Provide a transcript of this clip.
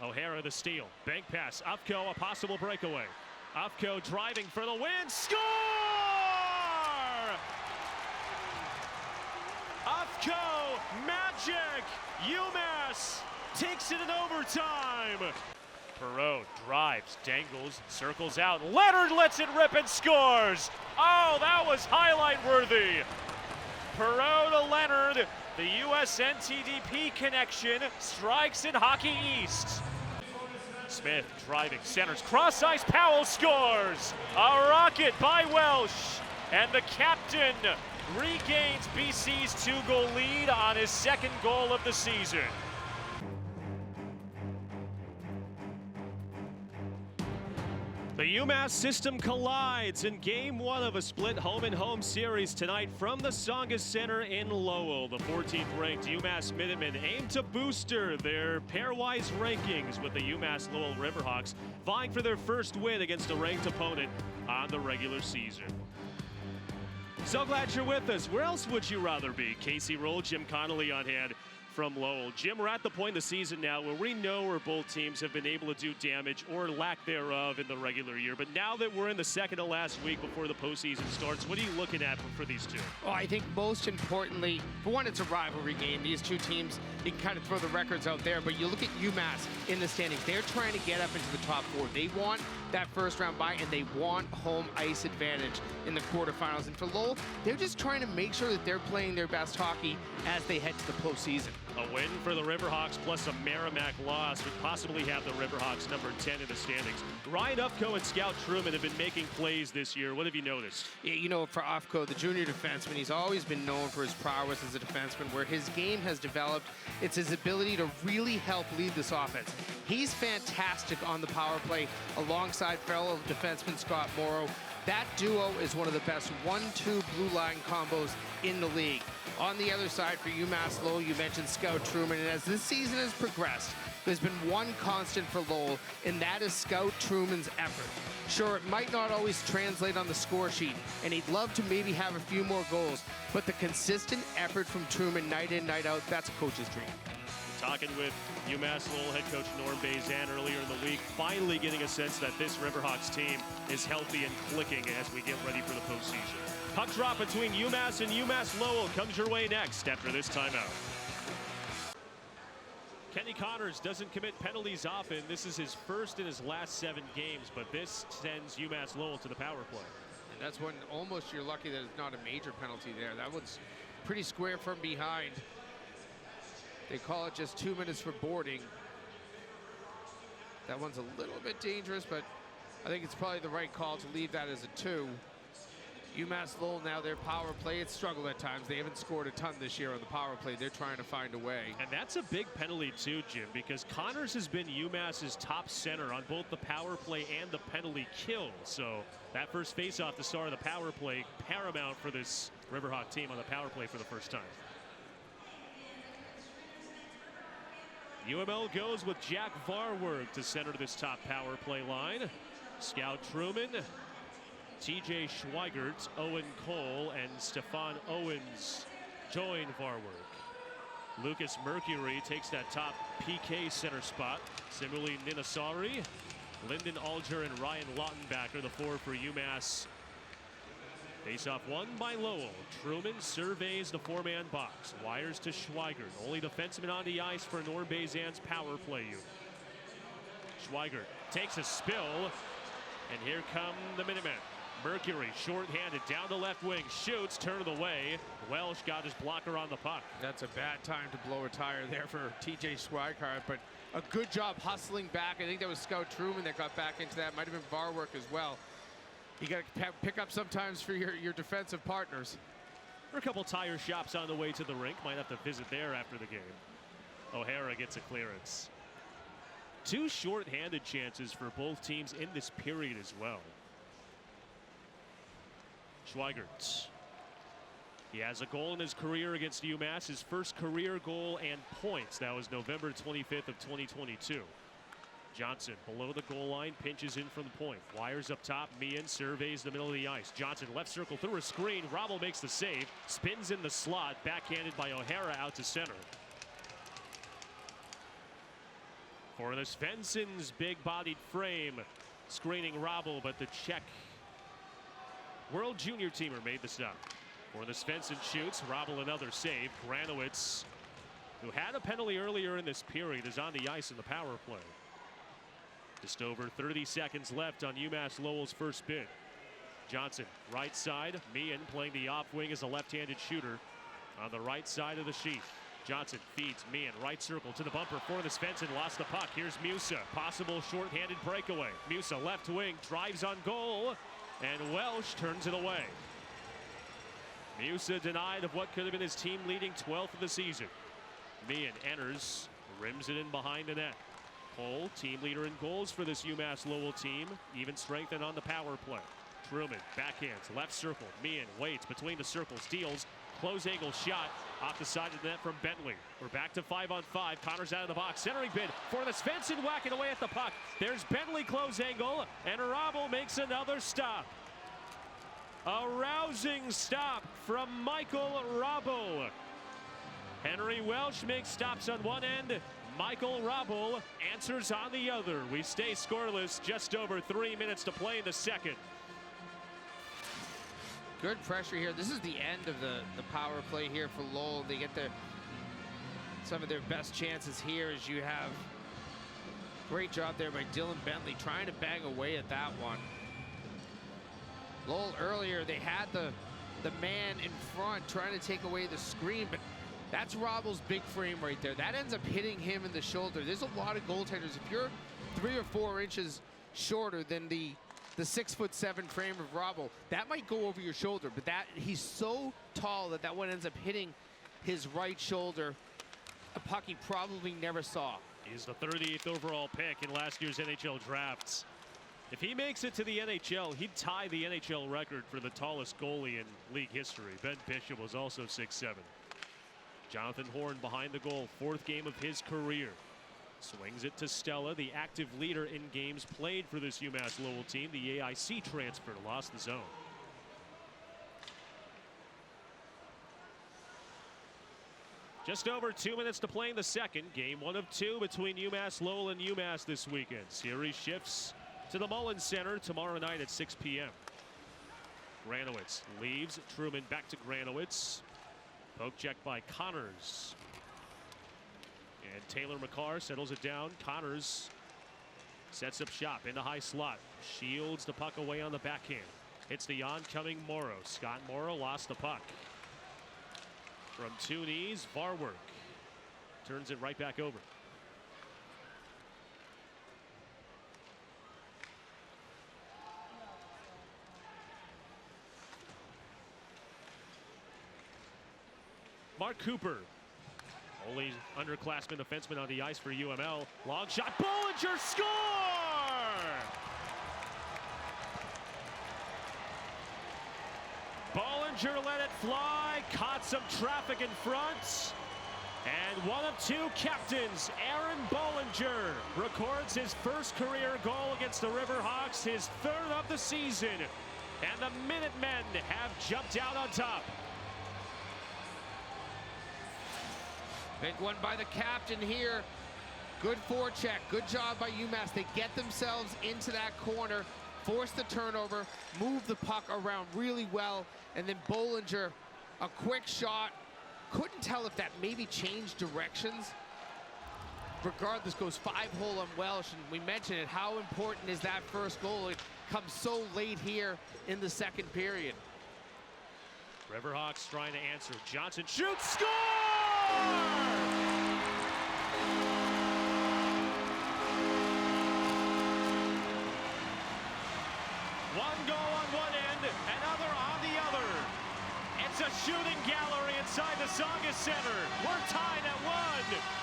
O'Hara the steal. Bank pass. Ufko, a possible breakaway. Ufko driving for the win. Score! Ufko, magic! UMass takes it in overtime. Perot drives, dangles, circles out. Leonard lets it rip and scores! Oh, that was highlight worthy. Perot to Leonard. The USNTDP connection strikes in Hockey East. Smith driving, centers, cross ice, Powell scores! A rocket by Welsh, and the captain regains BC's 2-goal lead on his second goal of the season. The UMass system collides in Game 1 of a split home-and-home series tonight from the Tsongas Center in Lowell. The 14th-ranked UMass Minutemen aim to booster their pairwise rankings with the UMass Lowell Riverhawks vying for their first win against a ranked opponent on the regular season. So glad you're with us. Where else would you rather be? Casey Roehl, Jim Connolly on hand from Lowell. Jim, we're at the point in the season now where we know where both teams have been able to do damage or lack thereof in the regular year. But now that we're in the second to last week before the postseason starts, what are you looking at for these two? Well, I think most importantly, for one, it's a rivalry game. These two teams, you can kind of throw the records out there, but you look at UMass in the standings. They're trying to get up into the top four. They want that first round bye, and they want home ice advantage in the quarterfinals. And for Lowell, they're just trying to make sure that they're playing their best hockey as they head to the postseason. A win for the Riverhawks plus a Merrimack loss would possibly have the Riverhawks number 10 in the standings. Ryan Ufko and Scout Truman have been making plays this year. What have you noticed? Yeah, you know, for Ufko, the junior defenseman, he's always been known for his prowess as a defenseman. Where his game has developed, it's his ability to really help lead this offense. He's fantastic on the power play alongside fellow defenseman Scott Morrow. That duo is one of the best 1-2 blue line combos in the league. On the other side for UMass Lowell, you mentioned Scout Truman, and as this season has progressed, there's been one constant for Lowell, and that is Scout Truman's effort. Sure, it might not always translate on the score sheet, and he'd love to maybe have a few more goals, but the consistent effort from Truman night in, night out, that's a coach's dream. Talking with UMass Lowell head coach Norm Bazan earlier in the week, finally getting a sense that this Riverhawks team is healthy and clicking as we get ready for the postseason. Puck drop between UMass and UMass Lowell comes your way next after this timeout. Kenny Connors doesn't commit penalties often. This is his first in his last 7 games, but this sends UMass Lowell to the power play. And that's when almost you're lucky that it's not a major penalty there. That one's pretty square from behind. They call it just 2 minutes for boarding. That one's a little bit dangerous, but I think it's probably the right call to leave that as a 2. UMass Lowell now, their power play, it's struggled at times. They haven't scored a ton this year on the power play. They're trying to find a way. And that's a big penalty too, Jim, because Connors has been UMass's top center on both the power play and the penalty kill. So that first faceoff to start of the power play, paramount for this Riverhawk team on the power play for the first time. UML goes with Jack Varwerg to center this top power play line. Scout Truman, TJ Schweigert, Owen Cole, and Stefan Owens join Varwerg. Lucas Mercury takes that top PK center spot. Similarly, Ninasari, Lyndon Alger, and Ryan Lautenbacher, the 4 for UMass. Face-off won by Lowell. Truman surveys the 4-man box. Wires to Schweigert. Only defenseman on the ice for Norm Bazan's power play unit. Schweigert takes a spill, and here come the Minutemen. Mercury, short-handed, down the left wing, shoots, turned away. Welsh got his blocker on the puck. That's a bad time to blow a tire there for TJ Schweigert, but a good job hustling back. I think that was Scout Truman that got back into that. Might have been Varwerk as well. You got to pick up sometimes for your defensive partners. There are a couple tire shops on the way to the rink. Might have to visit there after the game. O'Hara gets a clearance. 2 short-handed chances for both teams in this period as well. Schweigert. He has a goal in his career against UMass, his first career goal and points. That was November 25th of 2022. Johnson below the goal line, pinches in from the point. Wires up top, Meehan surveys the middle of the ice. Johnson left circle through a screen. Roehl makes the save, spins in the slot, backhanded by O'Hara out to center. For the Svensson's big-bodied frame, screening Roehl, but the Czech World Junior teamer made the stop. For the Svensson shoots, Roehl another save. Granowitz, who had a penalty earlier in this period, is on the ice in the power play. Just over 30 seconds left on UMass Lowell's first bid. Johnson, right side. Meehan playing the off wing as a left-handed shooter on the right side of the sheet. Johnson feeds Meehan, right circle to the bumper for the Svensson. Lost the puck. Here's Musa. Possible short-handed breakaway. Musa left wing, drives on goal, and Welsh turns it away. Musa denied of what could have been his team leading 12th of the season. Meehan enters, rims it in behind the net. Cole, team leader in goals for this UMass Lowell team, even strengthened on the power play. Truman, backhands, left circle. Meehan waits between the circles, deals, close angle shot off the side of the net from Bentley. We're back to 5-on-5. Connors out of the box, centering bid for the Svensson, whacking away at the puck. There's Bentley, close angle, and Roehl makes another stop. A rousing stop from Michael Roehl. Henry Welsh makes stops on one end. Michael Roehl answers on the other. We stay scoreless, just over 3 minutes to play in the second. Good pressure here. This is the end of the power play here for Lowell. They get some of their best chances here as you have great job there by Dylan Bentley trying to bang away at that one. Lowell earlier, they had the man in front trying to take away the screen, but that's Roehl's big frame right there. That ends up hitting him in the shoulder. There's a lot of goaltenders. If you're 3 or 4 inches shorter than the 6'7" frame of Roehl, that might go over your shoulder, but he's so tall that one ends up hitting his right shoulder, a puck he probably never saw. He's the 38th overall pick in last year's NHL drafts. If he makes it to the NHL, he'd tie the NHL record for the tallest goalie in league history. Ben Bishop was also 6'7". Jonathan Horn behind the goal, 4th game of his career. Swings it to Stella, the active leader in games played for this UMass Lowell team. The AIC transfer lost the zone. Just over 2 minutes to play in the second. Game 1 of 2 between UMass Lowell and UMass this weekend. Series shifts to the Mullins Center tomorrow night at 6 p.m. Granowitz leaves. Truman back to Granowitz. Poke check by Connors. And Taylor McCarr settles it down. Connors sets up shop in the high slot. Shields the puck away on the backhand. Hits the oncoming Morrow. Scott Morrow lost the puck. From 2 knees, Varwork turns it right back over. Mark Cooper, only underclassman defenseman on the ice for UML. Long shot, Bollinger, score! Bollinger let it fly, caught some traffic in front. And one of 2 captains, Aaron Bollinger, records his first career goal against the Riverhawks, his 3rd of the season. And the Minutemen have jumped out on top. Big one by the captain here. Good forecheck. Good job by UMass. They get themselves into that corner, force the turnover, move the puck around really well, and then Bollinger, a quick shot. Couldn't tell if that maybe changed directions. Regardless, goes 5-hole on Welsh, and we mentioned it. How important is that first goal? It comes so late here in the second period. Riverhawks trying to answer. Johnson shoots, score! One goal on one end, another on the other. It's a shooting gallery inside the Saga Center. We're tied at 1.